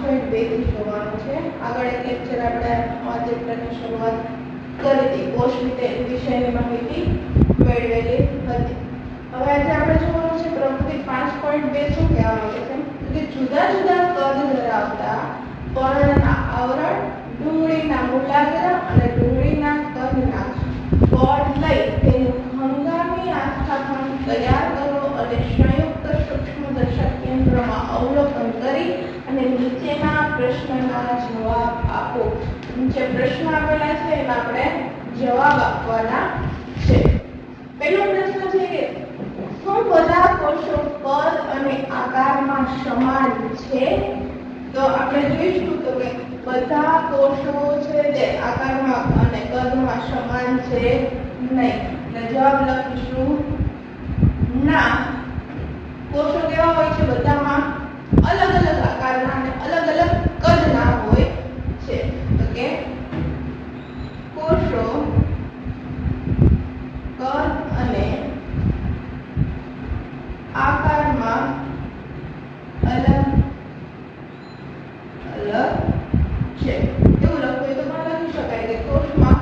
5.2 થી જોવાનું છે. આગળ એક લેક્ચર આપણે આ ચેપ્ટરની શરૂઆત કરી હતી, કોષ વિષયની માહિતી મેળવેલી હતી. હવે આજે આપણે જોવાનું છે પ્રવૃત્તિ 5.2 શું કહેવા માંગે છે કે જુદા જુદા કદ ધરાવતા પર્ણના આવરણ, ડુંગળીના મૂલાગ્ર અને ડુંગળીના કદના પડ લઈ તેનું હંગામી આસ્થાખંડ તૈયાર કરો અને સંયુક્ત સૂક્ષ્મદર્શક કેન્દ્રમાં અવલોકન કરી અને નીચેના પ્રશ્નના જવાબ આપો. નીચે પ્રશ્ન આપેલા છે એના આપણે જવાબ આપવાના છે. પહેલો પ્રશ્ન છે કે શું બધા કોષો કદ અને આકારમાં સમાન છે? તો આપણે જોઈશું તો કે બધા કોષો છે તે આકારમાં અને કદમાં સમાન છે નહીં. એટલે જવાબ લખીશું ના. કોષો કેવા હોય છે? બધામાં અલગ અલગ આકારના અને અલગ અલગ કદના હોય છે. તો કે કોષો કદ અને આકારમાં અલગ અલગ છે. એવું લખવું હોય તો પણ લખી શકાય કે કોષમાં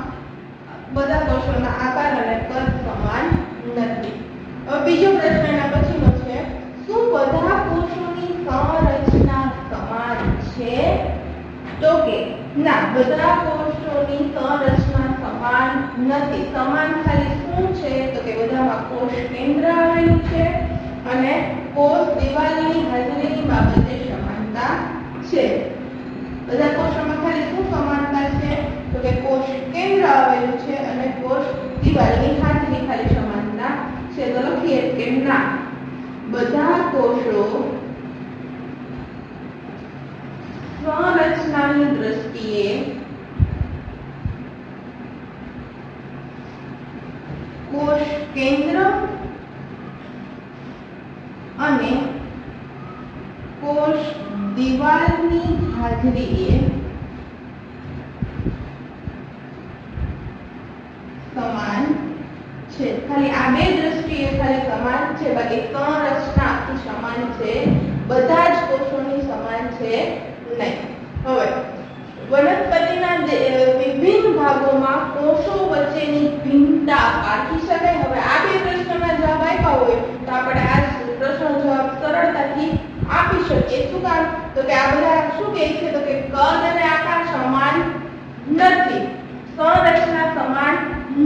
બધા કોષોના આકાર અને કદ સમાન નથી. હવે બીજો પ્રશ્ન એના પછીનો છે, શું બધા કોષોની સંરચના સમાન છે? તો કે ના, બધા કોષોની સંરચના સમાન નથી. સમાન ખાલી શું છે? તો કે બધામાં કોષ કેન્દ્ર આવેલું છે અને કોષ દિવાલની હાજરીની બાબતે સમાનતા છે. બધા કોષોમાં ખાલી શું સમાનતા છે? તો કે કોષ કેન્દ્ર આવેલું છે અને કોષ દિવાલની હાજરી ખાલી સમાનતા છે. તો લખીએ કે ના, બધા કોષો સંરચનાની દ્રષ્ટિએ કોષ કેન્દ્ર અને કોષ દિવાલની હાજરીએ સમાન છે. ખાલી આ બે દ્રષ્ટિએ ખાલી સમાન છે, બાકી સંરચના આખી સમાન છે. બધા જ કોષોની સમાન છે નહીં. હવે વનસ્પતિના વિભિન્ન ભાગોમાં કોષો વચ્ચેની ભિન્નતા પારખી શકાય. હવે આ બે પ્રશ્નોના જવાબ આપ્યા હોય તો આપણે આ પ્રશ્નનો જવાબ સરળતાથી આપી શકીએ. શું કામ? તો કે આ બધા શું કહે છે? તો કે કદ અને આકાર સમાન નથી, સંરચના સમાન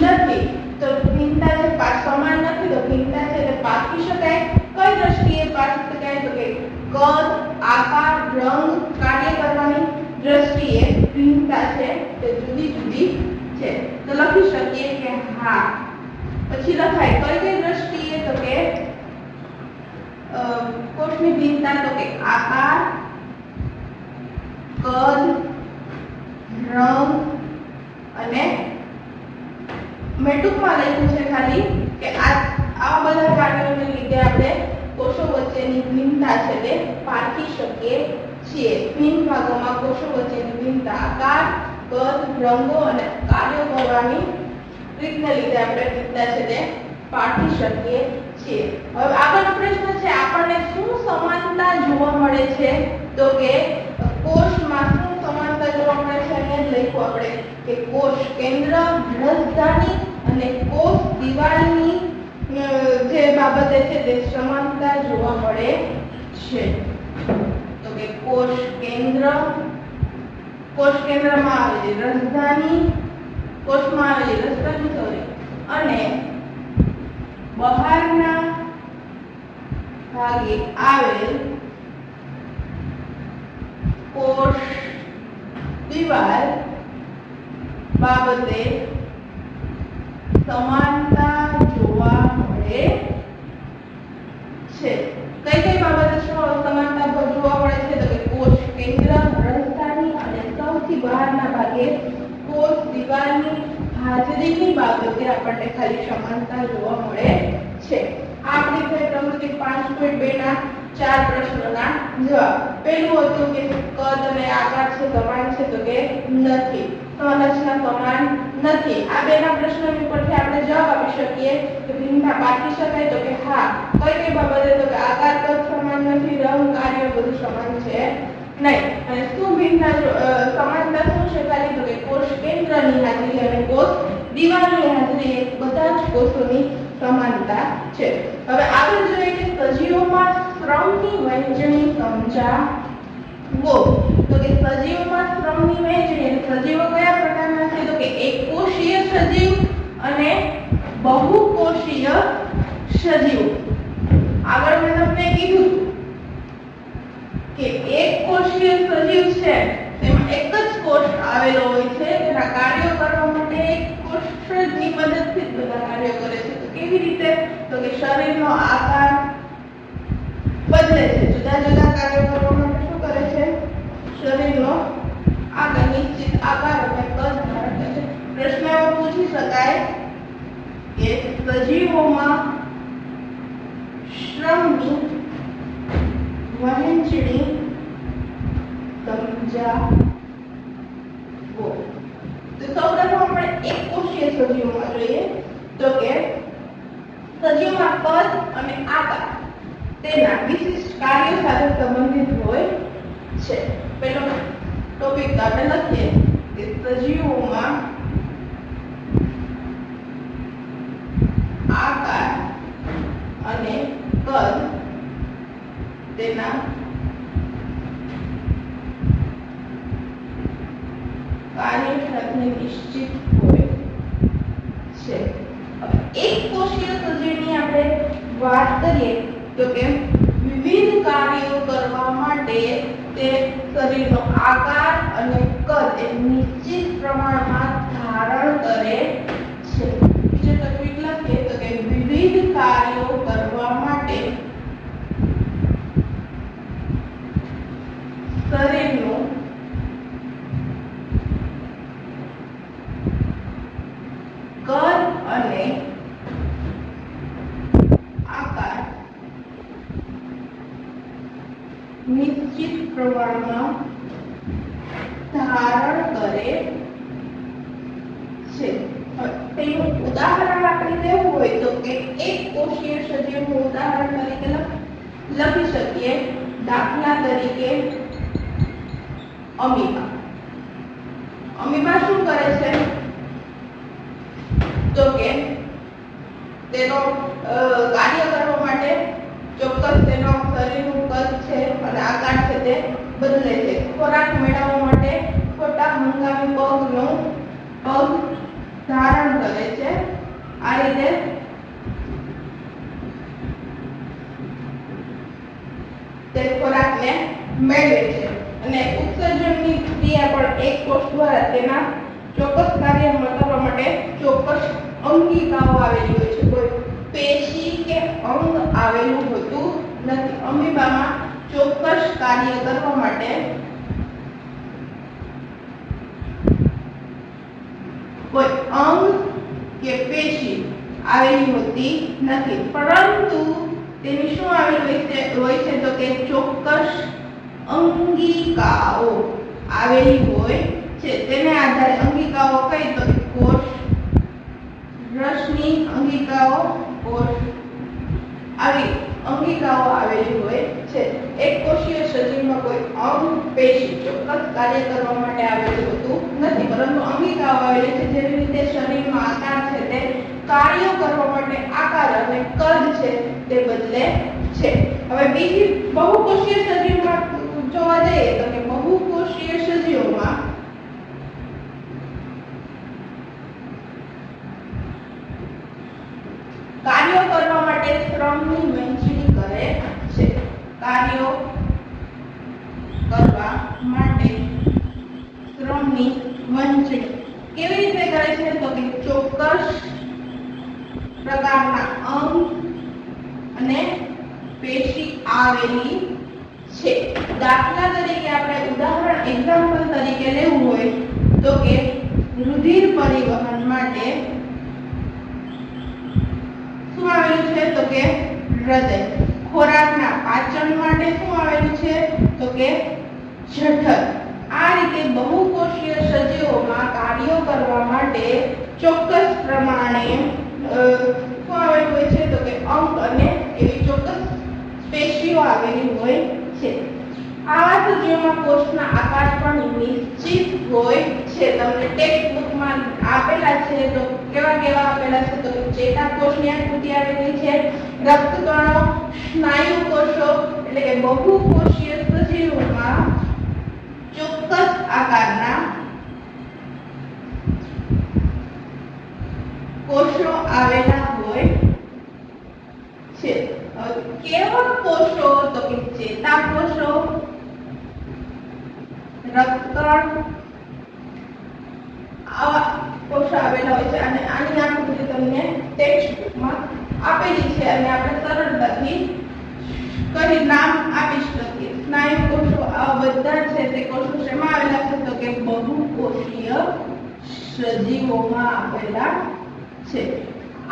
નથી. તો ભિન્નતા છે સમાન નથી, તો ભિન્નતા છે તે પારખી શકાય. કઈ દ્રષ્ટિએ પારખી શકાય? તો કે કદ, આકાર, રંગ, કાર્ય કરવાની દ્રષ્ટિએ ભિન્નતા છે તે જુદી જુદી છે. તો લખી શકીએ કે હા. પછી લખાય કઈ કઈ દ્રષ્ટિએ? તો કે કોષની ભિન્નતા તો કે આકાર, કદ, રંગ અને મેં ટૂંકમાં લખ્યું છે ખાલી કે આ બધા કાર્યોને લીધે આપણે કોષો વચ્ચેની ભિન્નતા છે તે પારખી શકીએ છીએ. ભિન્ન ભાગોમાં કોષો વચ્ચેની ભિન્નતા આકાર, કદ, રંગો અને કાર્યો કરવાની રીતને લીધે આપણે ભિન્નતા છે તે પારખી શકીએ છીએ. હવે આગળનો પ્રશ્ન છે, આપણને શું સમાનતા જોવા મળે છે? તો કે કોષમાં શું સમાનતા જોવા મળે છે? અહીંયા જ લખ્યું આપણે કે કોષ કેન્દ્ર, રાજધાની અને કોષ દિવાલની જે બાબતે છે તે સમાનતા જોવા મળે છે. તો કે કોષ કેન્દ્રમાં આવેલી રાજધાની, કોષમાં આવેલી રાજધાની અને બહારના ભાગે આવેલ કોષ દિવાલ બાબતે સમાનતા જોવા મળે છે. કઈ કઈ બાબતે સમાનતા જોવા મળે છે? તો કે કોષ કેન્દ્ર, રાજધાની અને સૌથી બહારના ભાગે કોષ દિવાલની હાજરીની બાબતે આપણને ખાલી સમાનતા જોવા મળે છે. આપણી પ્રવૃત્તિ 5.2 ના 4 પ્રશ્નોના જવાબ. પહેલું હતું કે કદ અને આકાર છે સમાન છે? તો કે નથી. સંરચના સમાન નથી. આ બેના પ્રશ્નોની ઉપરથી આપણે જવાબ આપી શકીએ કે ભિન્નતા પારખી શકાય? તો કે હા. કઈ કઈ બાબતે? તો કે આકાર, કદ સમાન નથી, રંગ, કાર્ય બધું સમાન છે નહીં. અને સુભિન્નતા સમાનતા શું છે ખાલી તો કે કોષ કેન્દ્રની હાજરી અને કોષ દિવાલની હાજરી એ બધા જ કોષોની સમાનતા છે. હવે આગળ જોઈએ કે સજીવોમાં શ્રમની વહેંચણી સમજાવો. તો કે સજીવોમાં શ્રમની વહેંચણી, સજીવો કયા પ્રકારના છે તો કે એકકોષીય સજીવ અને બહુકોષીય સજીવ. આગળ મેં તમને કીધું કે એક કોષીય સજીવ છે તેમાં એક જ કોષ આવેલો હોય છે, તેના કાર્યો કરવા માટે એક કોષની મદદથી જ બધા કાર્યો કરે છે. તો કેવી રીતે તો કે શરીરનો આકાર બદલે છે, જુદા જુદા કાર્યો કરવા માટે શું કરે છે, શરીરનો આકાર નિશ્ચિત આકાર અને કદ ધારણ કરે છે. પ્રશ્ન એવો પૂછી શકાય કે સજીવોમાં શ્રમની વહેંચણી સમજાવો. તો સૌપ્રથમ આપણે એક કોષીય સજીવોમાં જોઈએ તો કે સજીવમાં કદ અને આકાર તેના વિશિષ્ટ કાર્યો સાથે સંબંધિત હોય છે. પહેલો ટોપિક આપણે લખીએ કે સજીવોમાં આકાર અને કદ તેના કાર્ય સાથે નિશ્ચિત હોય છે. એક કોષીય સજીવની આપણે વાત કરીએ તો કે વિવિધ કાર્યો કરવા માટે તે શરીરનો આકાર અને કદ એ નિશ્ચિત પ્રમાણમાં ધારણ કરે છે. બીજો ટોપિક લખીએ તો કે વિવિધ કાર્યો કરવા માટે શરીરનું કદ અને આકાર નિશ્ચિત પ્રમાણમાં ધારણ કરે છે. તેનું ઉદાહરણ આપણે લેવું હોય તો કે એક કોષીય સજીવનું ઉદાહરણ તરીકે લખી શકીએ. દાખલા તરીકે અમીબા. અમીબા શું કરે છે તો કે તેનો કાર્ય કરવા માટે ચોક્કસ તેનો શરીરનું કદ છે અને આકાર છે તે બદલે છે. ખોરાક મેળવવા માટે ખોટા હંગામી પગ ધારણ કરે છે. આ રીતે તે ખોરાકને મેળવે છે અને ઉત્સર્જનની ક્રિયા પણ એક કોષ દ્વારા તેના ચોક્કસ કાર્ય કરવા માટે ચોક્કસ અંગિકાઓ આવેલી હોય છે. કોઈ પેશી કે અંગ આવેલું હોતું નથી. અમીબામાં ચોક્કસ કાર્ય કરવા માટે કોઈ અંગ કે પેશી આવેલી હોતી નથી, પરંતુ તેની શું આવેલી હોય છે તો કે ચોક્કસ અંગિકાઓ આવેલી હોય છે. તેને આધારે અંગિકાઓ કઈ તો કોષ રસની અંગિકાઓ, કોષ આવી અંગિકાઓ આવેલી હોય છે. એક કોષીય સજીવમાં કોઈ અંગ પેશી ચોક્કસ કાર્ય કરવા માટે આવેલું હોતું નથી, પરંતુ અંગિકાઓ આવેલી છે. જેવી રીતે શરીરનો આકાર છે તે કાર્યો કરવા માટે આકાર અને કદ છે તે બદલે છે. હવે બીજી બહુકોષીય સજીવમાં જોવા જઈએ તો કે બહુકોષીય સજીવોમાં કાર્યો કરવા માટે શ્રમની વહેંચણી કરે છે. કાર્યો કરવા માટે શ્રમની વહેંચણી કેવી રીતે કરે છે તો કે ચોક્કસ પ્રકારના અંગ અને પેશી આવેલી છે. દાખલા તરીકે આપણે ઉદાહરણ એક્ઝામ્પલ તરીકે લેવું હોય તો કે રુધિર પરિવહન માટે શું આવેલું છે તો કે હૃદય. ખોરાકના પાચન માટે શું આવેલું છે તો કે જઠર. આ રીતે બહુકોષીય સજીવોમાં કાર્યો કરવા માટે ચોક્કસ પ્રમાણે શું આવેલું હોય છે તો કે અંગ અને એવી ચોક્કસ પેશીઓ આવેલી હોય છે. આવા સજીવોમાં કોષના આકાર પણ નિશ્ચિત હોય છે. તમને ટેક્સ્ટ બુકમાં આપેલા છે તો કેવા આપેલા છે તો ચેતાકોષની આકૃતિ આવેલી છે, રક્તકણો, સ્નાયુ કોષો એટલે કે બહુકોષીય સજીવોમાં ચોક્કસ આકારના કોષો આવેલા હોય છે. કેવા કોષો તો કે ચેતાકોષો, રક્તકણ આવા કોષો આવેલા હોય છે અને આની આકૃતિ તમને ટેક્સ્ટ બુકમાં આપેલી છે અને આપણે સરળતાથી કઈ નામ આપી શકીએ. સ્નાયુ કોષો આ બધા છે તે કોષો શેમાં આવેલા છે તો કે બહુકોષીય સજીવોમાં આવેલા છે.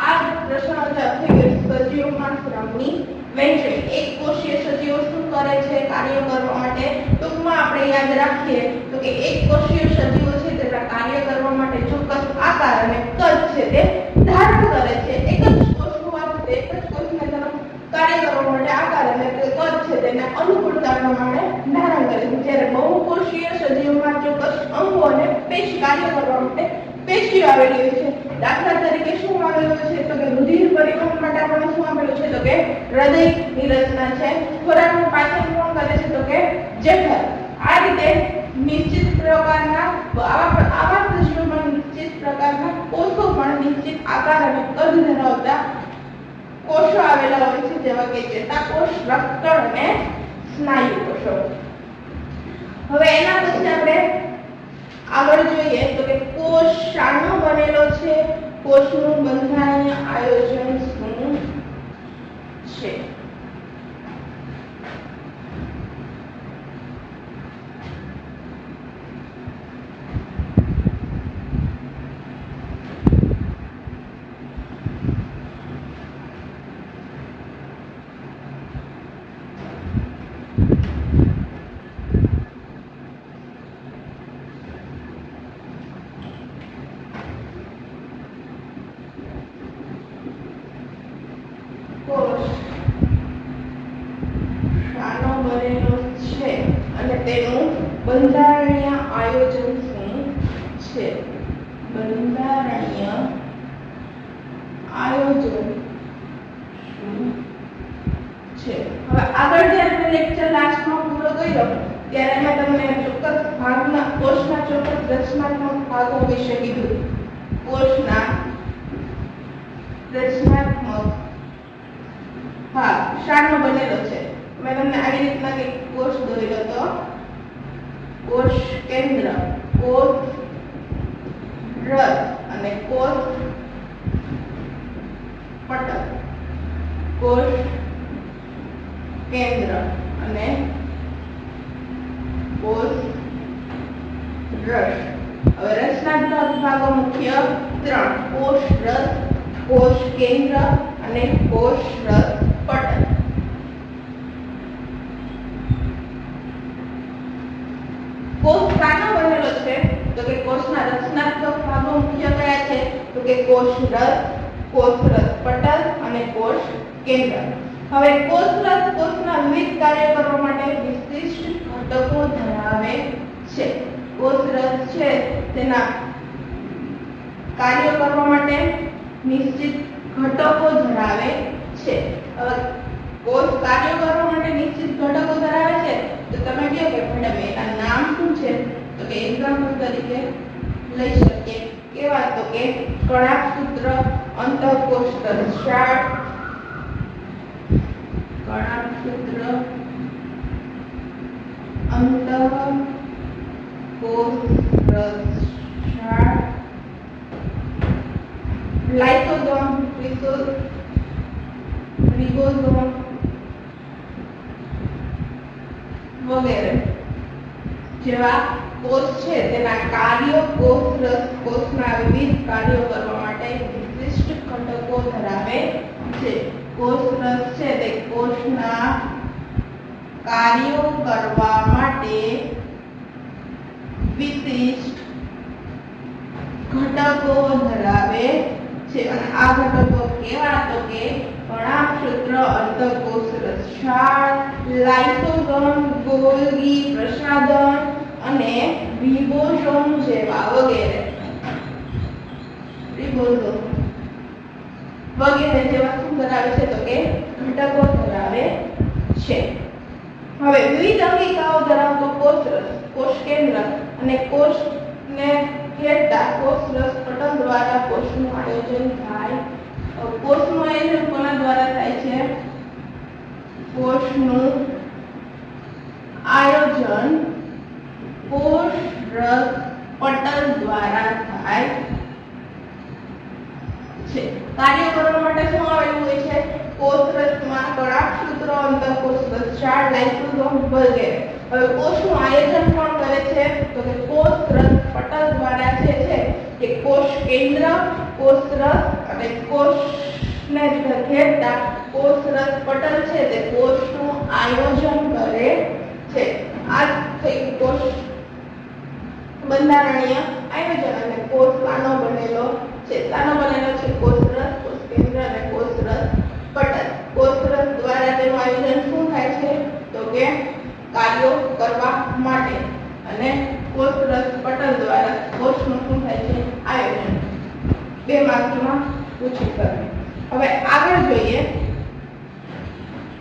આ પ્રશ્ન જવાબ થઈ ગયો સજીવોમાં શ્રમની વહેંચણી. એક કોષીય સજીવો શું કરે છે કાર્ય કરવા માટે? ટૂંકમાં આપણે યાદ રાખીએ તો કે એક કોષીય સજીવો છે તેના કાર્ય કરવા માટે ચોક્કસ આકાર અને કદ છે તે ધારણ કરે છે. એક જ કોષ હોવાથી એક જ કોષને તરફ કાર્ય કરવા માટે આકાર અને કદ છે તેને અનુકૂળતા પ્રમાણે ધારણ કરે છે. જ્યારે બહુકોષીય સજીવોમાં ચોક્કસ અંગો અને પેશી કાર્ય કરવા માટે પેશીઓ આવેલી હોય છે. દાખલા તરીકે શું આવેલું છે તો કે રુધિર પરિવહન માટે આપણે શું આપેલું છે તો કે હૃદયની રચના છે. ખોરાકનું પાચન કોણ કરે છે તો કે જઠર. આ રીતે નિશ્ચિત પ્રકારના આવા સજીવોમાં નિશ્ચિત પ્રકારના કોષો પણ નિશ્ચિત આકાર અને કદ ધરાવતા કોષો આવેલા હોય છે જેવા કે ચેતાકોષ, રક્તકણ અને સ્નાયુ કોષો. હવે એના પછી આપણે આગળ જોઈએ તો કે કોષ શાનો બનેલો છે? કોષનું બંધારણીય આયોજન શું છે? કોષ શાનો બનેલો છે અને તેનું બંધારણીય આયોજન શું છે? બંધારણીય આયોજન શું છે? હવે આગળ જ્યારે મેં લેક્ચર લાસ્ટમાં પૂરો કર્યો ત્યારે મેં તમને ચોક્કસ ભાગના કોષના ચોક્કસ રચનાત્મક ભાગો વિશે કીધું. કોષના રચનાત્મક ભાગ શાનો બનેલો છે? મેં તમને આવી રીતના એક કોષ દોરેલો હતો. કોષ કેન્દ્ર, કોષ રસ અને કોષ પટલ. કોષ કેન્દ્ર અને કોષ રસ. હવે રચનાત્મક ભાગો મુખ્ય 3: કોષ રસ, કોષ કેન્દ્ર અને કોષ રસ પટલ. કોષ શાનો બનેલો છે તો કે કોષના રચનાત્મક ભાગો મુખ્ય કયા છે તો કે કોષ રસ, કોષ રસ પટલ અને કોષ કેન્દ્ર. હવે કોષ રસ કોષના વિવિધ કાર્યો કરવા માટે વિશિષ્ટ ઘટકો ધરાવે છે. કોષ રસ છે તેના કાર્યો કરવા માટે નિશ્ચિત ઘટકો ધરાવે છે. હવે કોષ કાર્યો કરવા માટે નિશ્ચિત ઘટકો ધરાવે છે તો તમે કહો કે મેડમ એના નામ શું છે તો કે એક્ઝામ્પલ તરીકે લઈ શકીએ. કેવા તો કે કણાભસૂત્ર, અંતઃકોષ રસાળ, કણાભસૂત્ર, અંતઃકોષ રસાળ, લાઇસોસોમ, રિબોસોમ વગેરે જેવા કોષ છે તેના કાર્યો કોષના વિવિધ કાર્યો કરવા માટે વિશિષ્ટ ઘટકો ધરાવે છે. કોષ રસ છે તે કોષના કાર્યો કરવા માટે વિશિષ્ટ ઘટકો ધરાવે છે. છે અને આ ઘટકો કેવા તો કે કણાભસૂત્ર, અંતઃકોષરસ, છાલ, લાઇસોસોમ, ગોલ્ગી, પ્રસાધન અને રિબોસોમ જેવા વગેરે. રિબોસોમ વગેરે જેવા શું ધરાવે છે તો કે ઘટકો ધરાવે છે. હવે વિવિધ અંગિકાઓ ધરાવતો કોષરસ, કોષ કેન્દ્ર અને કોષને ઘેરતા કોષરસ પટલ દ્વારા કોષનું આયોજન થાય. કોષનું આયોજન કોના દ્વારા થાય છે? કોષનું આયોજન કોષરસ પટલ દ્વારા થાય છે. કાર્ય કરવા માટે શું આવેલું હોય છે? કોષરસમાં કણાભસૂત્ર, અંતઃકોષરસ, છાલ, લાઇસોસોમ વગેરે. હવે કોષનું આયોજન કોણ કરે છે તો કે કોષરસ પટલ દ્વારા છે કે કોષ કેન્દ્ર, કોષરસ અને કોષને ઘેરતા કોષરસ પટલ છે તે કોષનું આયોજન કરે છે. આ થઈ કોષ બંધારણીય આયોજન. અને કોષ શાનો બનેલો છે? શાનો બનેલો છે? કોષરસ, કોષ કેન્દ્ર અને કોષરસ પટલ. કોષરસ દ્વારા તેનું આયોજન શું થાય છે તો કે કાર્યો કરવા માટે, અને કોષરસ પટલ દ્વારા કોષનું શું થાય છે? આયોજન. 2 માર્કમાં પૂછી શકે. હવે આગળ જોઈએ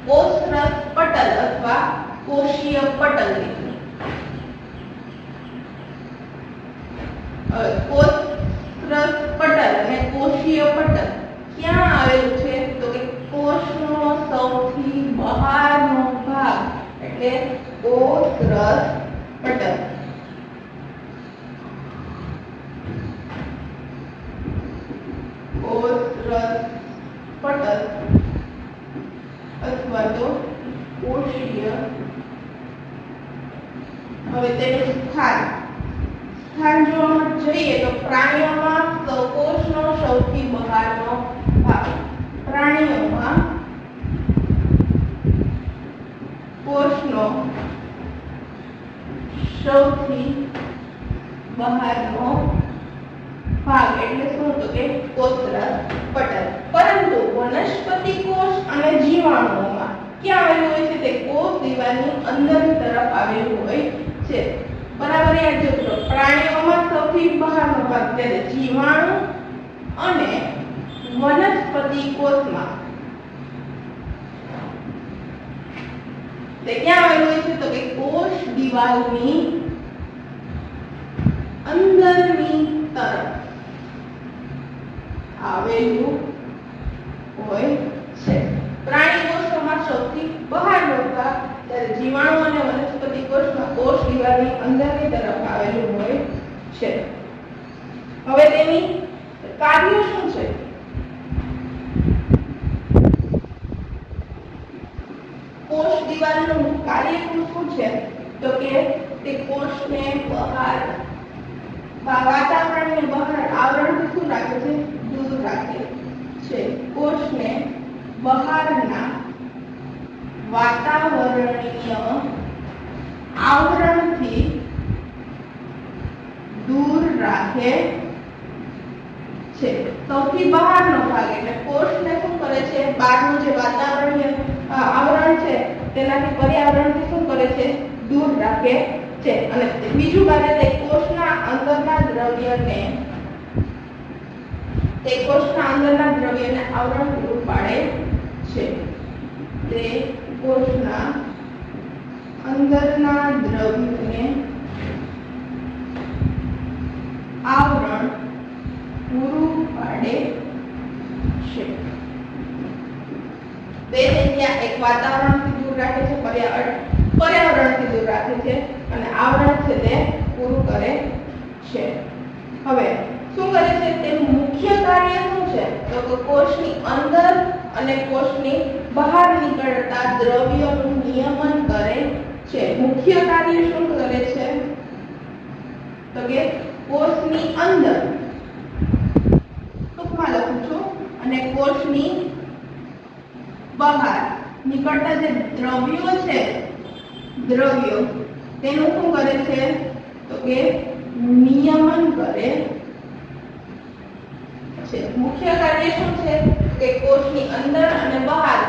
કોષરસ પટલ અથવા કોષીય પટલ. કોષરસ પટલ અને કોષીય પટલ ક્યાં આવેલું છે તો કે કોષનો સૌથી બહારનો ભાગ એટલે કોષરસ પટલ. કોષરસ પટલ અથવા તો કોષીય. હવે તેનું સ્થાન જોવા જઈએ તો પ્રાણીઓમાં કોષનો સૌથી બહારનો ભાગ. પ્રાણીઓમાં કોષનો સૌથી બહારનો ભાગ એટલે શું તો કે કોષરસ પટલ. પરંતુ વનસ્પતિ કોષ અને જીવાણુઓમાં ક્યાં આવેલું હોય છે? તે કોષ દિવાલની અંદરની તરફ આવેલું હોય છે. બરાબર યાદ રાખજો. પ્રાણીઓમાં સૌથી બહારનો ભાગ, ત્યારે જીવાણુ અને વનસ્પતિ કોષમાં તે ક્યાં આવેલું હોય છે તો કે કોષ દિવાલની અંદરની તરફ આવેલું હોય છે. પ્રાણી કોષોમાં સૌથી બહારનો ભાગ, ત્યારે જીવાણુ અને વનસ્પતિ કોષમાં કોષ દિવાલની અંદરની તરફ આવેલું હોય છે. હવે તેની કાર્યો શું છે? કોષ દિવાલનું કાર્ય શું છે તો કે તે કોષને બહાર વાતાવરણને બહાર આવરણથી શું રાખે છે? દૂર રાખે છે. કોષને બહારના વાતાવરણીય આવરણથી દૂર રાખે છે. સૌથી બહારનો ભાગ એટલે કોષને શું કરે છે? બહારનું જે વાતાવરણીય આવરણ છે તેનાથી પર્યાવરણથી શું કરે છે? દૂર રાખે છે. અને બીજું કાર્ય તે કોષના અંદરના દ્રવ્યને આવરણ પૂરું પાડે છે. તે કોષના અંદરના દ્રવ્યને આવરણ પૂરું પાડે છે. તે જગ્યા એક વાતાવરણથી દૂર રાખે છે, પર્યાવરણથી દૂર રાખે છે અને આવરણ છે તે પૂરું કરે છે. હવે શું કરે છે? તેનું મુખ્ય કાર્ય શું છે તો કે કોષની અંદર અને કોષની બહાર નીકળતા દ્રવ્યોનું નિયમન કરે છે. મુખ્ય કાર્ય શું કરે છે તો કે કોષની અંદર ટૂંકમાં લખું છું અને કોષની બહાર નીકળતા જે દ્રવ્યો છે તેનું શું કરે છે તો કે નિયમન કરે છે. મુખ્ય કાર્ય શું છે કે કોષની અંદર અને બહાર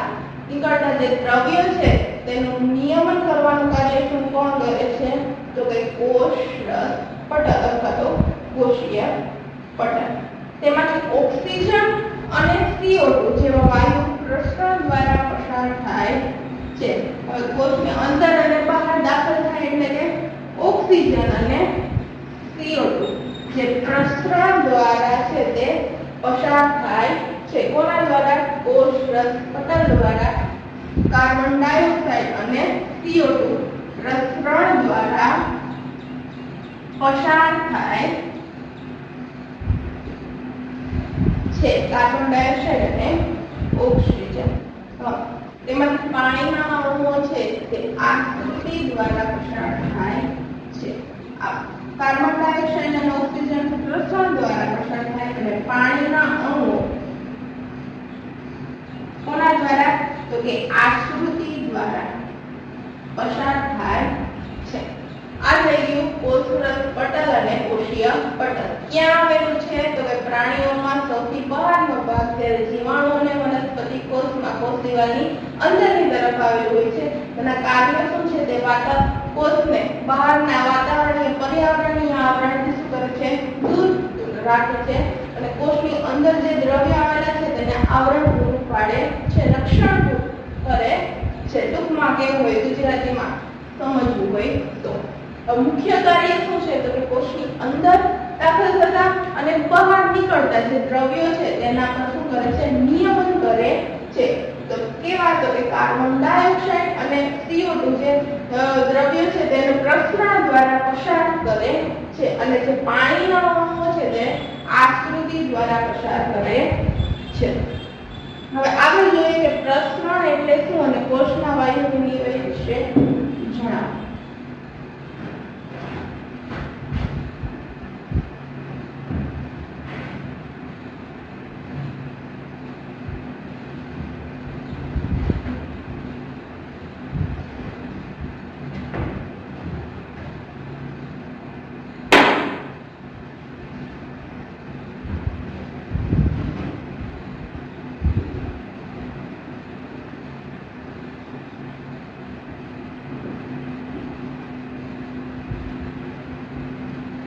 નીકળતા જે દ્રવ્યો છે તેનું નિયમન કરવાનું કાર્ય શું કોણ કરે છે તો કે કોષરસ પટલ અથવા તો કોષીય પટલ. તેમાંથી ઓક્સિજન અને CO2 જેવા વાયુ પ્રસરણ દ્વારા પસાર થાય છે. કોષની અંદર અને બહાર દાખલ થાય એટલે કે ઓક્સિજન અને CO2 જે પ્રસરણ દ્વારા છે તે પસાર થાય છે. કોના દ્વારા? કોષરસ પટલ દ્વારા કાર્બન ડાયોક્સાઇડ અને CO2 પ્રસરણ દ્વારા પસાર થાય છે. કાર્બન ડાયોક્સાઇડ અને ઓક્સિજન. તેમાંથી પાણીના અણુઓ છે તે આકૃતિ દ્વારા પસાર થાય છે. કાર્બન ડાયોક્સાઇડ અને ઓક્સિજન પ્રસરણ દ્વારા પસાર થાય અને પાણીના અણુઓ કોના દ્વારા તો કે આકૃતિ દ્વારા પસાર થાય છે. આ થઈ ગયું કોષરસ પટલ અને કોષીય પટલ. ક્યાં આવેલું છે તો કે પ્રાણીઓમાં સૌથી બહારનો ભાગ જ્યારે જીવાણુ અને વનસ્પતિ કોષમાં કોષ દિવાલની અંદરની તરફ આવેલું હોય છે. તેના કાર્ય શું છે તે કોષને બહારના વાતાવરણીય પર્યાવરણીય આવરણથી શું કરે છે દૂર રાખે છે અને કોષની અંદર જે દ્રવ્ય આવેલા છે તેને આવરણ પૂરું પાડે છે, રક્ષણ કરે છે. ટૂંકમાં કેવું હોય ગુજરાતીમાં સમજવું હોય તો મુખ્ય કાર્ય શું છે તો કે કોષની અંદર દાખલ થતા અને બહાર નીકળતા જે દ્રવ્યો છે તેના પર શું કરે છે નિયમન કરે છે. તો કેવા તો કે કાર્બન ડાયોક્સાઇડ અને CO2 જે દ્રવ્યો છે તેનું પ્રસરણ દ્વારા પસાર કરે છે અને જે પાણીના અણુઓ છે તે આકૃતિ દ્વારા પસાર કરે છે. હવે આગળ જોઈએ કે પ્રસરણ એટલે શું અને કોષના વાયુ વિનિમય વિશે જણાવો.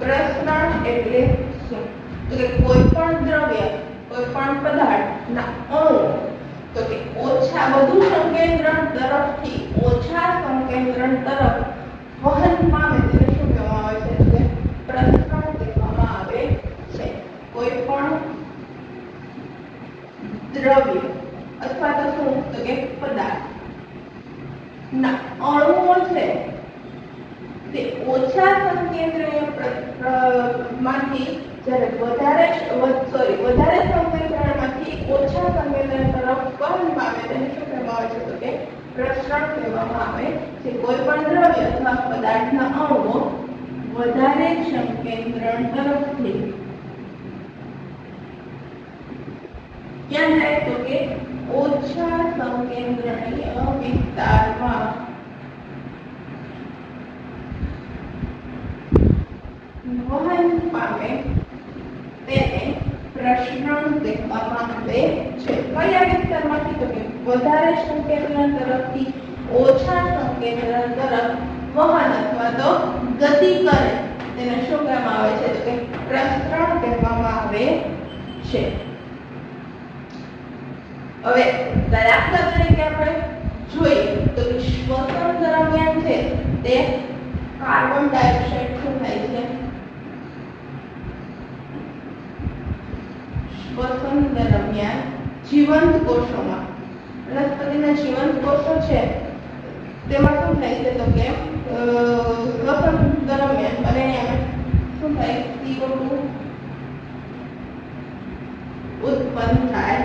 પ્રસરણ એટલે શું તો કે કોઈ પણ દ્રવ્ય કોઈ પણ પદાર્થના અણુ તો કે વધુ સંકેન્દ્રણ તરફથી ઓછા સંકેન્દ્રણ તરફ વહન પામે તેને શું કહેવામાં આવે છે તો કે પ્રસરણ કહેવામાં આવે છે. કોઈ પણ દ્રવ્ય અથવા તો શું તો કે પદાર્થના અણુઓ છે તે ઓછા સંકેન્દ્રીય માંથી જ્યારે વધારે સંકેન્દ્રણમાંથી ઓછા સંકેન્દ્રણ તરફ વહન પામે તેને શું કહેવામાં આવે છે તો કે પ્રસરણ કહેવામાં આવે છે. કોઈ પણ દ્રવ્ય અથવા પદાર્થના અણુઓ વધારે સંકેન્દ્રણ તરફથી ક્યાં જાય તો કે ઓછા સંકેન્દ્રણીય વિસ્તારમાં વહન પામે તેને પ્રસરણ કહેવામાં આવે છે. કયા વિસ્તારમાંથી તો કે વધારે સંકેન્દ્રણ તરફથી ઓછા સંકેન્દ્રણ તરફ વહન અથવા તો ગતિ કરે તેને શું કહેવામાં આવે છે તો કે પ્રસરણ કહેવામાં આવે છે. હવે દાખલા તરીકે આપણે જોઈએ તો શ્વસન દરમિયાન છે તે કાર્બન ડાયોક્સાઇડ શું થાય છે શ્વસન દરમિયાન જીવંત કોષોમાં વનસ્પતિના જીવંત કોષો છે તેમાં શું થાય છે તો કે શ્વસન દરમિયાન પરિણામે શું થાય CO2 ઉત્પન્ન થાય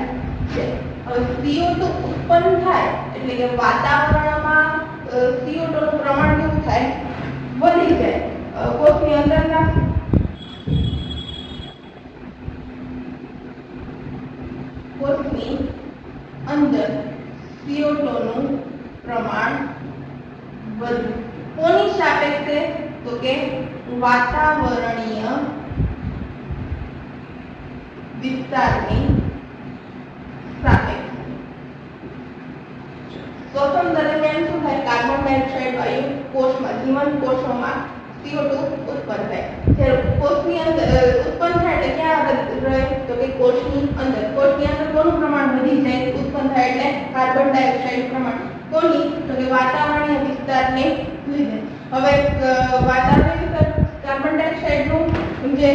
છે. હવે CO2 ઉત્પન્ન થાય એટલે કે વાતાવરણમાં CO2 નું પ્રમાણ કેવું થાય વધી જાય. કોષની અંદરના કોષની અંદર CO2 નું પ્રમાણ વધે. કોની સાપેક્ષે તો કે વાતાવરણીય વિસ્તારની સાપેક્ષ શોષણ દરમિયાન શું થાય? કાર્બન ડાયોક્સાઇડ વાયુ કોષમાં જીવંત કોષોમાં CO2 ઉત્પન્ન થાય. જ્યારે કોષની અંદર ઉત્પન્ન થાય એટલે ક્યાં રહે? તો કે કોષની અંદર. કોષની અંદર કોનું પ્રમાણ વધી જાય? ઉત્પન્ન થાય એટલે કાર્બન ડાયોક્સાઇડ પ્રમાણ. કોની? તો કે વાતાવરણીય વિસ્તારને લીધે. હવે વાતાવરણીય વિસ્તાર કાર્બન ડાયોક્સાઇડનું જે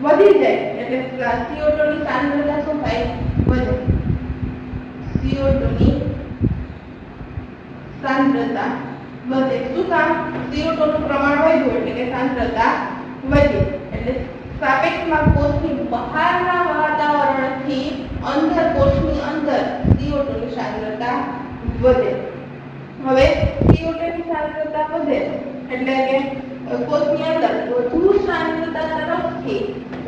વધી જાય એટલે CO2 ની સાંદ્રતા શું થાય? વધે. CO2 ની સાંદ્રતા વધે. શું કામ? CO2 નું પ્રમાણ વધ્યું એટલે કે સાંદ્રતા વધી. એટલે સાપેક્ષમાં કોષની બહારના વાતાવરણથી અંદર કોષની અંદર CO2 ની સાંદ્રતા વધે. હવે CO2 ની સાંદ્રતા વધે એટલે કે કોષની અંદર વધુ સાંદ્રતા તરફથી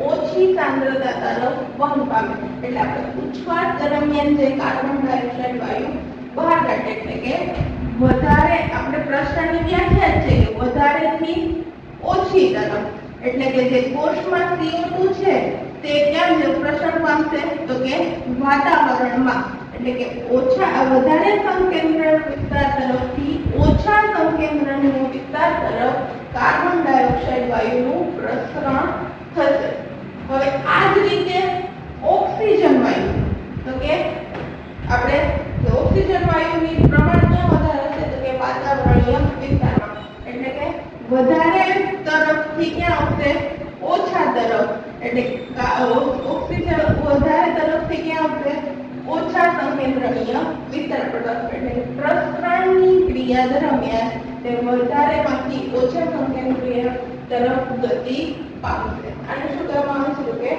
ઓછી સાંદ્રતા તરફ વહન પામે. એટલે આપણે ઉચ્છવાસ દરમિયાન જે કાર્બન ડાયોક્સાઇડ વાયુ બહાર કાઢે એટલે કે વધારે, આપણે પ્રશ્નની વ્યાખ્યા છે કે વધારેથી ઓછી તરફ. એટલે કે જે કોષમાં CO2 છે તે ક્યાં પ્રસરણ પામશે? તો કે વાતાવરણમાં. એટલે કે વધારે સંકેન્દ્રણ વિસ્તાર તરફથી ઓછા સંકેન્દ્રણીય વિસ્તાર તરફ કાર્બન ડાયોક્સાઇડ વાયુનું પ્રસરણ થશે. હવે આ જ રીતે ઓક્સિજન વાયુ, તો કે આપણે ઓક્સિજન વાયુની પ્રમાણ ક્યાં વધારે છે? તો કે વાતાવરણીય વિસ્તારમાં. એટલે કે વધારે તરફથી ક્યાં આવશે? ઓછા તરફ. એટલે ઓક્સિજન વધારે તરફથી ક્યાં આવશે? ઓછા સંકેન્દ્રણીય વિસ્તાર તરફ. એટલે પ્રસરણની ક્રિયા દરમિયાન તે વધારેમાંથી ઓછા સંકેન્દ્રીય તરફ ગતિ પામશે. આને શું કહેવામાં આવે છે? કે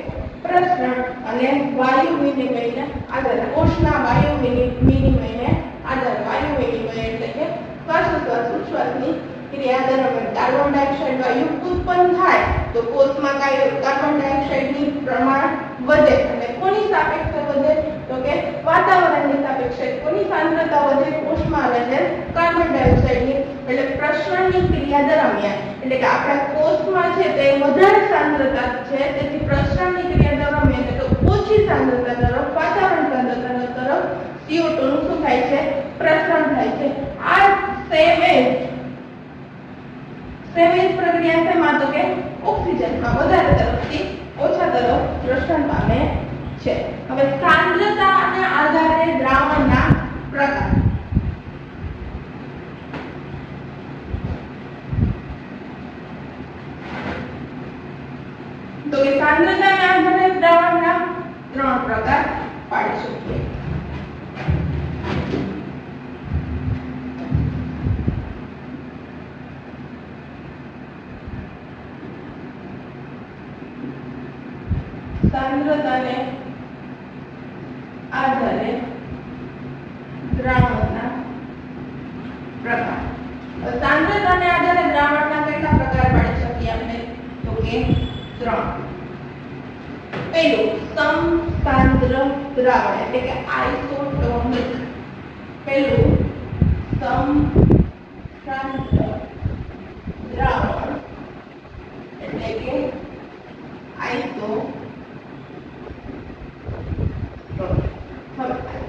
પ્રસરણ. અને વાયુ વિનિમયને આધારે કોષના વાયુ વિનિમયને આધારે વાયુ વિનિમય એટલે કે શ્વાસોશ્વાસ ઉચ્છ્વાસની ક્રિયા દરમિયાન કાર્બન ડાયોક્સાઇડ વાયુ ઉત્પન્ન થાય તો કોષમાં કાર્બન ડાયોક્સાઇડની પ્રમાણ વધે. અને કોની સાપેક્ષે વધે? તો કે વાતાવરણની સાપેક્ષે. કોની સાંદ્રતા વધે? કોષમાં રહે કાર્બન ડાયોક્સાઇડની. એટલે પ્રસરણની ક્રિયા દરમિયાન એટલે કે આપણા કોષમાં છે તે વધારે સાંદ્રતા છે, તેથી પ્રસરણની ક્રિયા દરમિયાન એટલે ઓછી સાંદ્રતા તરફ વાતાવરણ સાંદ્રતા તરફ CO2 નું શું થાય છે? પ્રસરણ થાય છે. આ સેમ એજ પ્રક્રિયા શેમાં? તો કે ઓક્સિજનમાં વધારે તરફથી ઓછા તરફ પ્રસરણ પામે છે. હવે સાંદ્રતાના આધારે દ્રાવણના પ્રકાર. તો કે સાંદ્રતાના આધારે દ્રાવણના 3 પ્રકાર પાડી શકીએ. સાંદ્રતાને આધારે દ્રાવણના પ્રકાર. સાંદ્રતાને આધારે દ્રાવણના કેટલા પ્રકાર પાડી શકીએ આપણે? તો કે 3. પહેલું સમસાંદ્ર દ્રાવણ એટલે કે આઇસોટોનિક. પહેલું સમસાંદ્ર દ્રાવણ એટલે કે આઇસોટોનિક.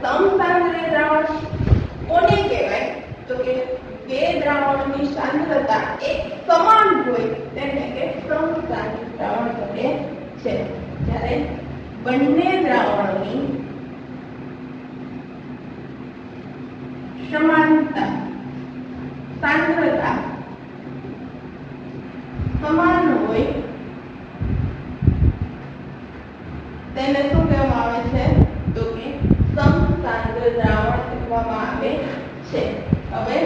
સમસાંદ્ર દ્રાવણ કોને કહેવાય? તો કે બે દ્રાવણની સાંદ્રતા એક સમાન હોય તેને કે સમસાંદ્ર દ્રાવણ કહે છે. જ્યારે બંને દ્રાવણની સમાનતા સાંદ્રતા સમાન હોય તેને શું કહેવામાં આવે છે? તો કે સમસાંદ્ર દ્રાવણ કહેવામાં આવે છે. હવે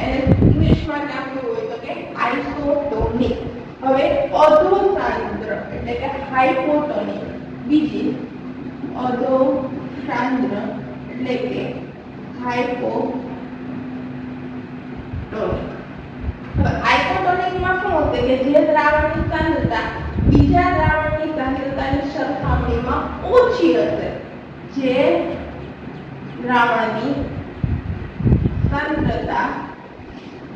એને ઇંગ્લિશમાં આપ્યું હોય તો કે આઇસોટોનિક. હવે અધોસાંદ્ર એટલે કે હાઇપોટોનિક. બીજી અધોસાંદ્ર એટલે કે હાઇપોટોનિક. હવે હાઇપોટોનિકમાં શું હશે કે જે દ્રાવણની સાંદ્રતા બીજા દ્રાવણની સાંદ્રતાની સરખામણીમાં ઓછી હશે. જે દ્રાવણની સાંદ્રતા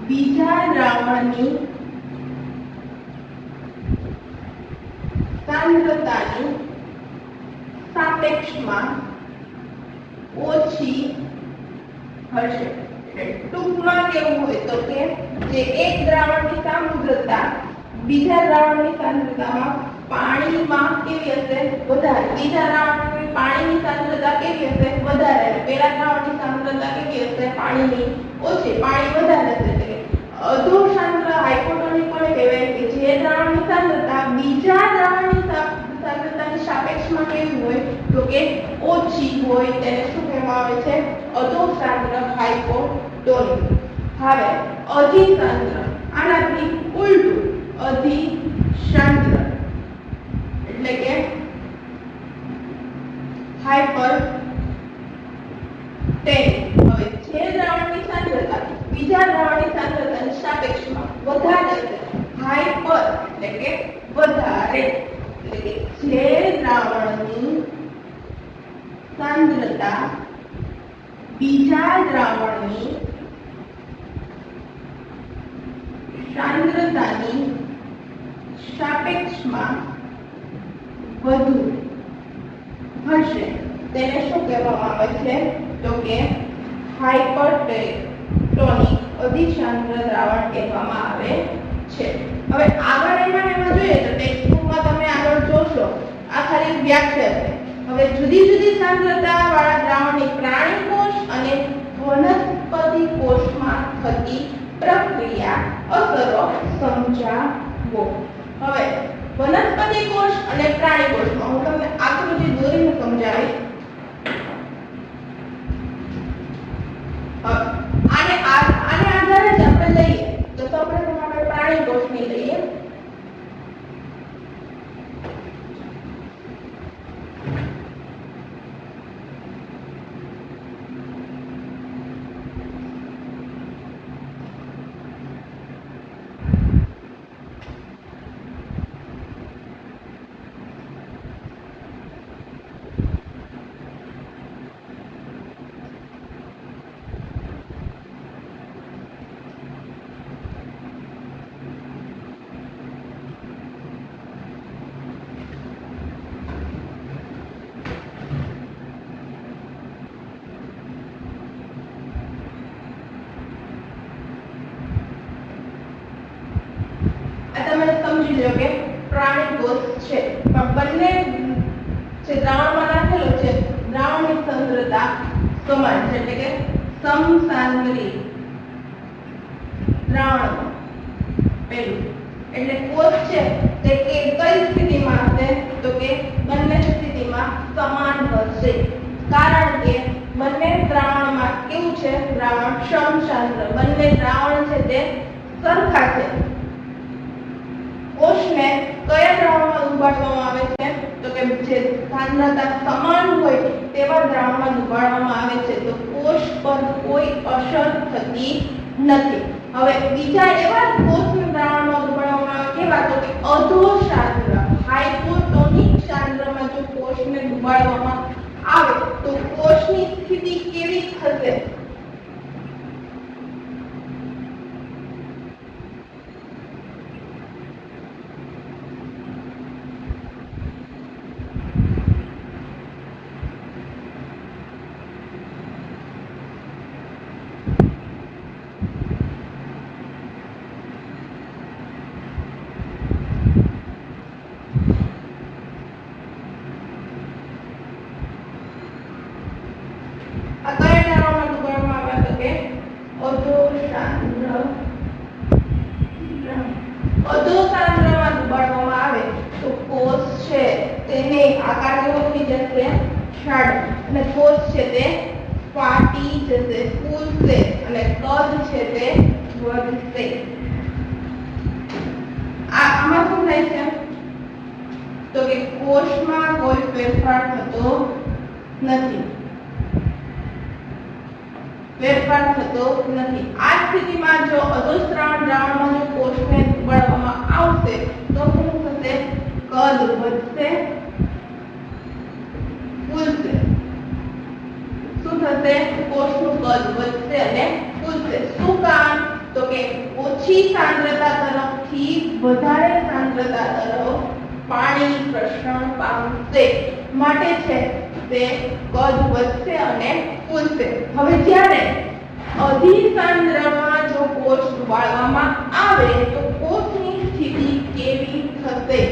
બીજા દ્રાવણની સાંદ્રતા सांद्रतानी सापेक्षमां ओછી હશે। ટૂંકમાં કેવું હોય તો કે જે એક દ્રાવણની સાંદ્રતા બીજા દ્રાવણની સાંદ્રતામાં પાણીમાં કેવી હશે વધારે, બીજા દ્રાવણની પાણીની સાંદ્રતા કેવી હશે વધારે, પેલા દ્રાવણની સાંદ્રતા કેવી હશે પાણીની ઓછી, પાણી વધારે હશે। એટલે અધો સાંદ્ર હાઇપોટોનિક કોને કહેવાય કે જે દ્રાવણની સાંદ્રતા બીજા દ્રાવણની સાંદ્રતાની સાપેક્ષમાં કેવી હોય તો કે ઓછી હોય તેને શું કહેવામાં આવે છે અધો સાંદ્ર હાઇપોટોનિક। હવે અધિસાંદ્ર આનાથી ઉલટું અધિસાંદ્ર એટલે કે હાઇપરટેનિક। હવે જે દ્રાવણની સાંદ્રતા બીજા દ્રાવણની સાંદ્રતાની સાપેક્ષમાં વધારે છે હાઇપર એટલે કે વધારે, એટલે કે જે દ્રાવણની સાંદ્રતા બીજા દ્રાવણની સાંદ્રતાની સાપેક્ષમાં વધુ હશે તેને શું કહેવામાં આવે છે તો કે હાઇપરટેનિક અધિસાંદ્ર દ્રાવણ કહેવામાં આવે છે। હવે આગળ એમાં જોઈએ તો ટેક્સ્ટબુકમાં તમે આગળ જોશો આ ખાલી વ્યાખ્યા છે। હવે જુદી જુદી સાંદ્રતા વાળા દ્રાવણની પ્રાણી કોષ અને વનસ્પતિ કોષમાં થતી પ્રક્રિયા અસરો સમજાવો। હવે વનસ્પતિ કોષ અને પ્રાણી કોષમાં હું તમને આકૃતિ દોરીને સમજાવીશ। આને આધારે જ આપણે લઈએ તો સૌપ્રથમ આપણે પ્રાણી કોષની લઈએ। તમે સમજી લો કે પ્રાણી કોષ છે પણ બંને જે દ્રાવણમાં નાખેલો છે દ્રાવણની સાંદ્રતા સમાન છે એટલે કે સમસાંદ્રી દ્રાવણ પેલું એટલે કોષ છે તે કઈ સ્થિતિમાં હશે તો કે બંને સ્થિતિમાં સમાન હશે કારણ કે બંને દ્રાવણમાં કેવું છે દ્રાવણ સમસાંદ્ર બંને દ્રાવણ છે તે સરખા છે। કોષને કયા દ્રાવણમાં ડુબાડવામાં આવે છે તો કે જે સાંદ્રતા સમાન હોય તેવા દ્રાવણમાં ડુબાડવામાં આવે છે તો કોષ પર કોઈ અસર થતી નથી। હવે બીજા એવા કોષના દ્રાવણમાં ડુબાડવામાં આવે કેવા તો કે અધો સાંદ્ર હાઇપોટોનિક સાંદ્રમાં જો કોષને ડુબાડવામાં આવે તો કોષની સ્થિતિ કેવી થશે અધોસાંદ્રમાં ડુબાડવામાં આવે તો કોષ છે તેને આકાર કેવો થઈ જશે છાડ અને કોષ છે તે ફાટી જશે ફૂલશે અને કદ છે તે વધશે। આમાં શું થાય છે તો કે કોષમાં કોઈ ફેરફાર થતો નથી આ સ્થિતિમાં જો અધોસ્રાવણ દ્રાવણમાં જો કોષને ડુબાડવામાં આવશે તો શું થશે કદ વધશે ફૂલશે શું થશે કોષનું કદ વધશે અને ફૂલશે શું કામ તો કે ઓછી સાંદ્રતા તરફથી વધારે સાંદ્રતા તરફ પાણી પ્રસરણ પામશે માટે છે તે કદ વધશે અને ફૂલશે. હવે જ્યારે અધિસાંદ્રમાં જો કોષ ડુબાડવામાં આવે તો કોષની સ્થિતિ કેવી થશે?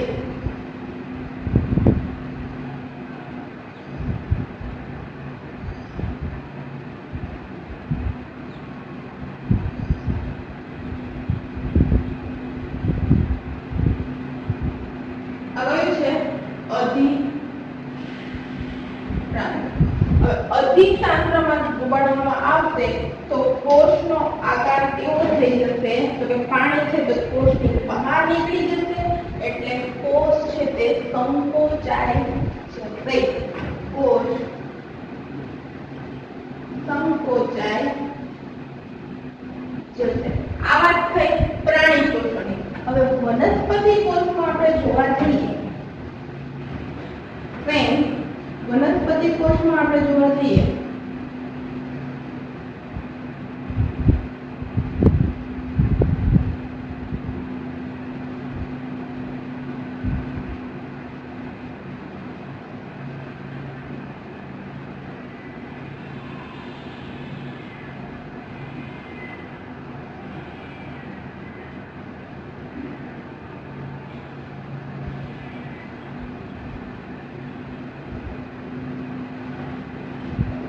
અધિસાંદ્રમાં ડુબાડવામાં આવશે તો કોષનો આકાર કેવો થઈ જશે? તો કે પાણી છે તો કોષની બહાર નીકળી જશે એટલે કોષ છે તે સંકોચાઈ જશે. કોષ સંકોચાઈ જશે. આ વાત થઈ પ્રાણી કોષોની. હવે વનસ્પતિ કોષમાં આપણે જોવા જઈએ વનસ્પતિ કોષમાં આપણે જોવા જઈએ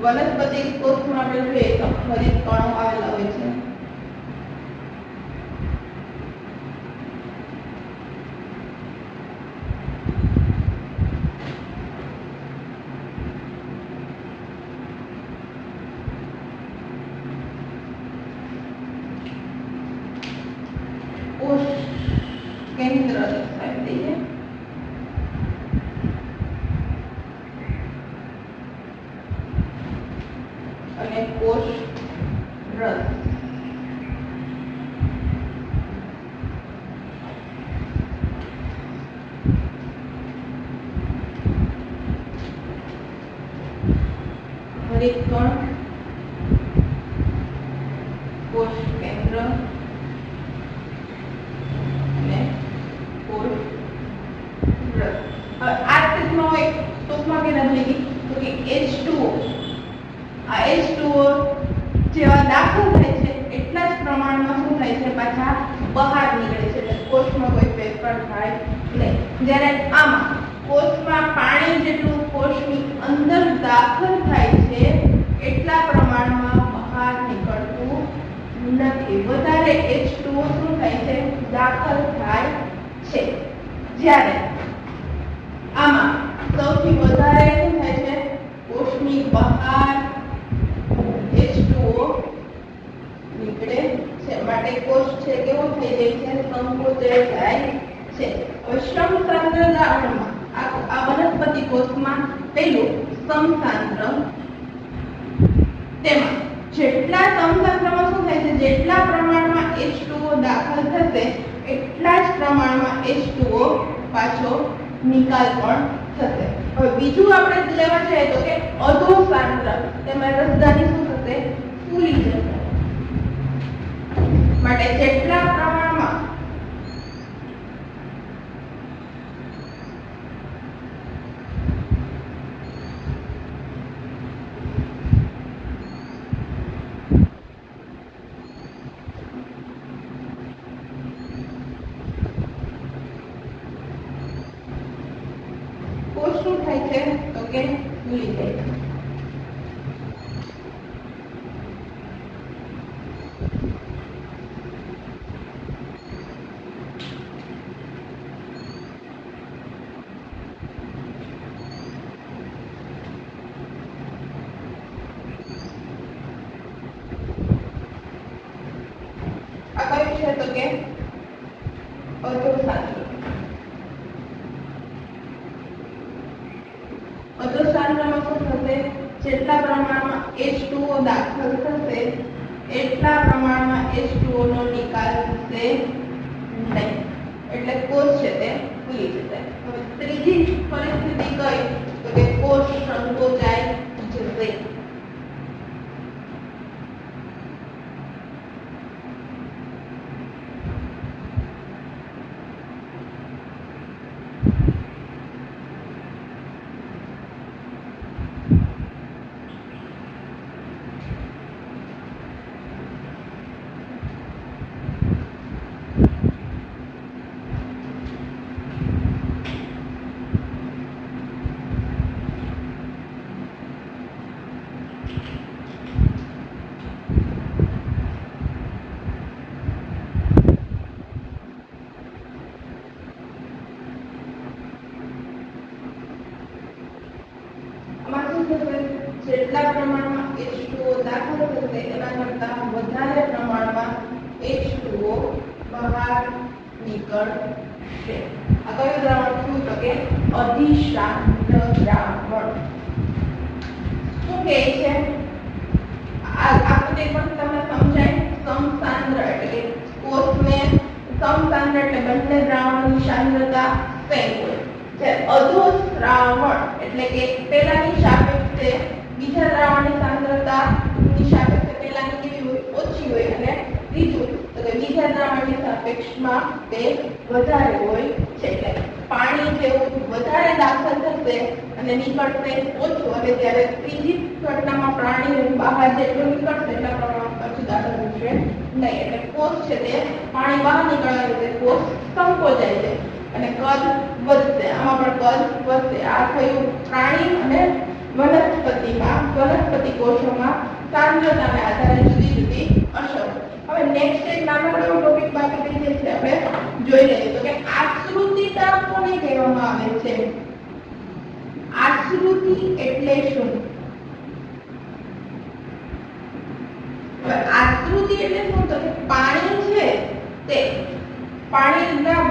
વનસ્પતિ કોષમાં આપણે જોઈએ તો હરિત કણો આવેલા હોય છે. કોષ કેન્દ્ર દર્શાવી અને કોષ રસ. હરિત કણ, કોષ કેન્દ્ર અને કોષ રસ. હવે આ રીતનો એક ટૂંકમાં કે નથી તો કે H2O આ H2O જેવા દાખલ થાય છે એટલા જ પ્રમાણમાં શું થાય છે પાછા બહાર નીકળે છે એટલે કોષમાં કોઈ ફેરફાર થાય નહીં. જ્યારે આમાં કોષમાં પાણી જેટલું કોષની અંદર દાખલ થાય છે એટલા પ્રમાણમાં બહાર નીકળતું નથી. વધારે H2O શું થાય છે દાખલ થાય છે. જ્યારે આમાં સૌથી વધારે શું થાય છે કોષની બહાર H2O નીકળે છે માટે કોષ છે કેવો થઈ જાય છે સંકોચાઈ જાય છે. હવે સમસાંદ્ર દ્રાવણમાં આ વનસ્પતિ કોષમાં પહેલું સમસાંદ્ર તેમાં જેટલા સમસાંદ્રમાં શું થાય છે જેટલા પ્રમાણમાં H2O દાખલ થશે એટલા જ પ્રમાણમાં H2O પાછો નિકાલ પણ થશે. હવે બીજું આપણે લેવા જઈએ તો કે અધોસાંદ્ર તેમાં રસદાની શું થશે ફૂલી જશે માટે જેટલા પ્રમાણમાં કોષ શું થાય છે તો કે ફૂલી જાય છે. આ કયું છે તો કે અધોસાંદ્ર. અધોસાંદ્રમાં શું થશે જેટલા પ્રમાણમાં H2O દાખલ થશે એટલા પ્રમાણમાં H2O નો નિકાલ થશે નહીં એટલે કોષ છે તે ફૂલી જશે. હવે ત્રીજી પરિસ્થિતિ કઈ તો કે કોષ સંકોચાઈ જશે. નીકળશે. આ કયું દ્રાવણ થયું તો કે અધિસાંદ્ર દ્રાવણ. શું કહે છે આકૃતિ પર તમને સમજાય. સમસાંદ્ર એટલે કે કોષને સમસાંદ્ર એટલે બંને દ્રાવણોની સાંદ્રતા સેમ હોય. અધોશ્રાવણ એટલે કે પેલાની સાપેક્ષે બીજા દ્રાવણની સાંદ્રતાની સાપેક્ષે પેલાની કેવી હોય ઓછી હોય અને ત્રીજું તો કે બીજા દ્રાવણની સાપેક્ષમાં તે વધારે હોય છે. એટલે પાણી જેવું વધારે દાખલ થશે અને નીકળશે ઓછું અને જ્યારે ત્રીજી ઘટનામાં પાણી બહાર જેટલું નીકળશે એટલા પ્રમાણમાં પાછું દાખલ થશે નહીં. એટલે કોષ છે તે પાણી બહાર નીકળવાના લીધે કોષ સંકોચાય છે અને કદ વધશે. આમાં પણ કદ વધશે. આ થયું પ્રાણી અને વનસ્પતિ કોષોમાં સાંદ્રતાને આધારે જુદી જુદી અસર. હવે નેક્સ્ટ એક નાનકડો ટોપિક બાકી રહી જાય છે, આપણે જોઈ લઈએ તો કે આશ્રુતિતા કોને કહેવામાં આવે છે? આશ્રુતિ એટલે શું? હવે આશ્રુતિ એટલે શું તો કે પાણી છે તે પાણીના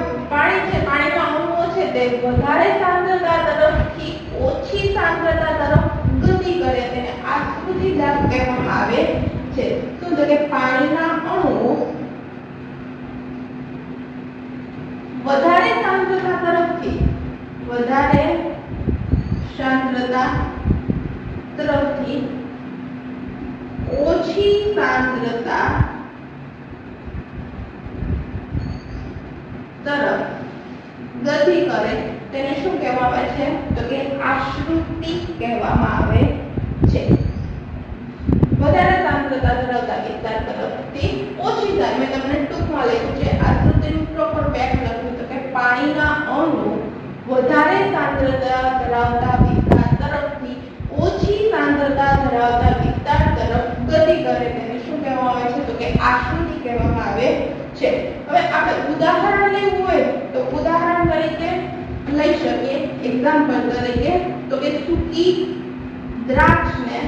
અણુઓ છે તે વધારે સાંદ્રતા તરફથી ઓછી સાંદ્રતા તરફ ગતિ કરે તેને આશ્રુતિ દાબ કહેવામાં આવે છે. શું તો કે પાણીના અણુઓ વધારે સાંદ્રતા તરફથી ઓછી સાંદ્રતા તરફ ગતિ કરે તેને શું કહેવામાં આવે છે તો કે આશ્રુતિ કહેવામાં આવે છે. વધારે સાંદ્રતા ધરાવતા વિસ્તાર તરફથી ઓછી સાંદ્રતા. મેં તમને ટૂંકમાં લખ્યું છે આશ્રુતિનું પ્રોપર બેક લખ્યું તો કે પાણીના અણુ વધારે સાંદ્રતા ધરાવતા વિસ્તાર તરફથી ઓછી સાંદ્રતા ધરાવતા વિસ્તાર તરફ ગતિ કરે તેને શું કહેવામાં આવે છે તો કે આશ્રુતિ કહેવામાં આવે છે. હવે આપણે ઉદાહરણ લેવું હોય તો ઉદાહરણ તરીકે લઈ શકીએ. એક્ઝામ્પલ તરીકે તો કે સૂકી દ્રાક્ષને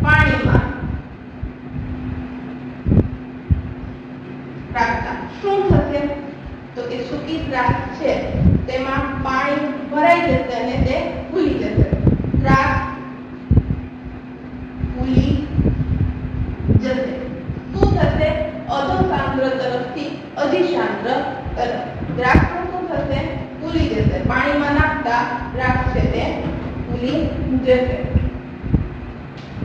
પાણીમાં રાખતા શું થશે તો કે સૂકી દ્રાક્ષ છે તેમાં પાણી ભરાઈ જશે અને તે ફૂલી જશે. દ્રાક્ષ ફૂલી જશે. શું થશે? અધોસાંદ્ર તરફથી અધિસાંદ્ર તરફ દ્રાક્ષ શું થશે? ફૂલી જશે. પાણીમાં નાખતા દ્રાક્ષ છે તે ફૂલી જશે.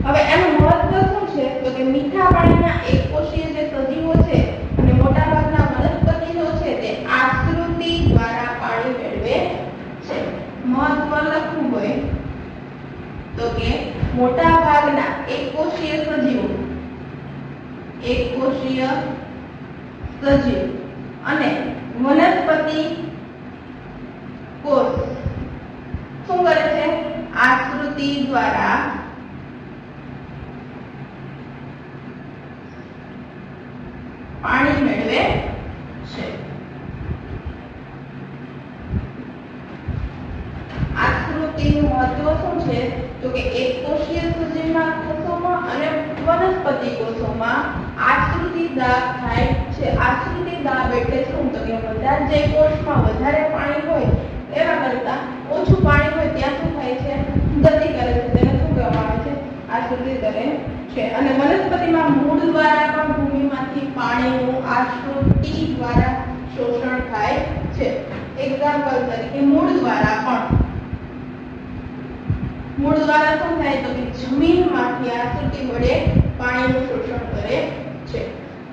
હવે એનું મહત્વ શું છે તો કે મીઠા પાણીના એકકોષીય જે સજીવો છે અને મોટાભાગના વનસ્પતિઓ છે તે આશ્રુતિ દ્વારા પાણી મેળવે છે. મહત્વ લખવું હોય તો કે મોટાભાગના એકકોષીય સજીવો અને વનસ્પતિ કોષ શું કરે છે? આશ્રુતિ દ્વારા પાણી મેળવે છે. આશ્રુતિનું મહત્વ શું છે તો કે એકકોષીય સજીવના કોષોમાં અને વનસ્પતિ કોષોમાં આશ્રુતિ દાબ થાય છે. આશ્રુતિ દાબ એટલે શું તો કે બધા જે કોષમાં વધારે પાણી હોય એવા કરતા ઓછું પાણી હોય ત્યાં શું થાય છે? ગતિ કરે છે. તેને શું કહેવામાં આવે છે? આશ્રુતિ કરે છે. અને વનસ્પતિમાં મૂળ દ્વારા પણ ભૂમિમાંથી પાણીનું આશ્રુતિ દ્વારા શોષણ થાય છે. એક્ઝામ્પલ તરીકે મૂળ દ્વારા શું થાય તો કે જમીનમાંથી આશ્રુતિ વડે પાણીનું શોષણ કરે છે.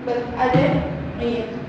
બસ આજે અહીંયા